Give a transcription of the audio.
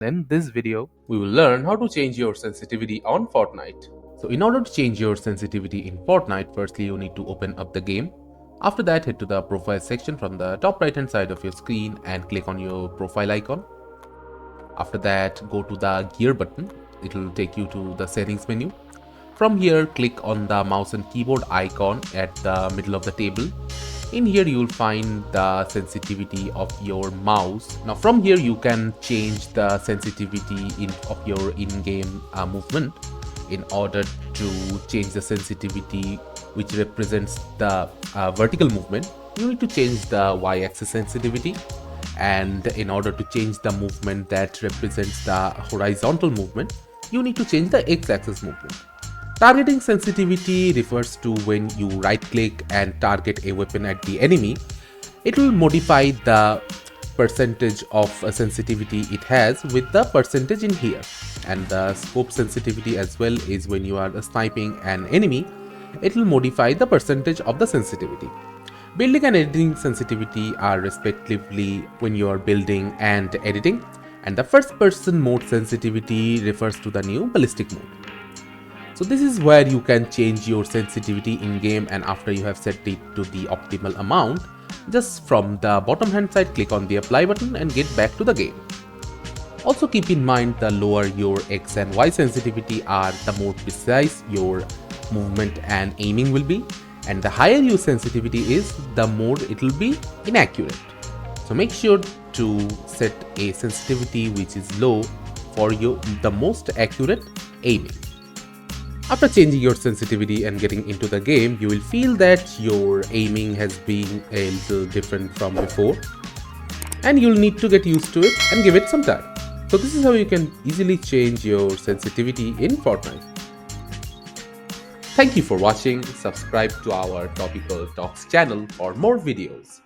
In this video, we will learn how to change your sensitivity on Fortnite. So in order to change your sensitivity in Fortnite, firstly you need to open up the game. After that, head to the profile section from the top right hand side of your screen and click on your profile icon. After that, go to the gear button. It will take you to the settings menu. From here, click on the mouse and keyboard icon at the middle of the table. In here you will find the sensitivity of your mouse. Now from here you can change the sensitivity of your in-game movement. In order to change the sensitivity which represents the vertical movement, you need to change the y-axis sensitivity, and in order to change the movement that represents the horizontal movement, you need to change the x-axis movement. Targeting sensitivity refers to when you right click and target a weapon at the enemy. It will modify the percentage of sensitivity it has with the percentage in here. And the scope sensitivity as well is when you are sniping an enemy, it will modify the percentage of the sensitivity. Building and editing sensitivity are respectively when you are building and editing, and the first person mode sensitivity refers to the new ballistic mode. So this is where you can change your sensitivity in game, and after you have set it to the optimal amount, just from the bottom hand side click on the apply button and get back to the game. Also keep in mind, the lower your X and Y sensitivity are, the more precise your movement and aiming will be, and the higher your sensitivity is, the more it will be inaccurate. So make sure to set a sensitivity which is low for the most accurate aiming. After changing your sensitivity and getting into the game, you will feel that your aiming has been a little different from before, and you'll need to get used to it and give it some time. So this is how you can easily change your sensitivity in Fortnite. Thank you for watching. Subscribe to our Topical Talks channel for more videos.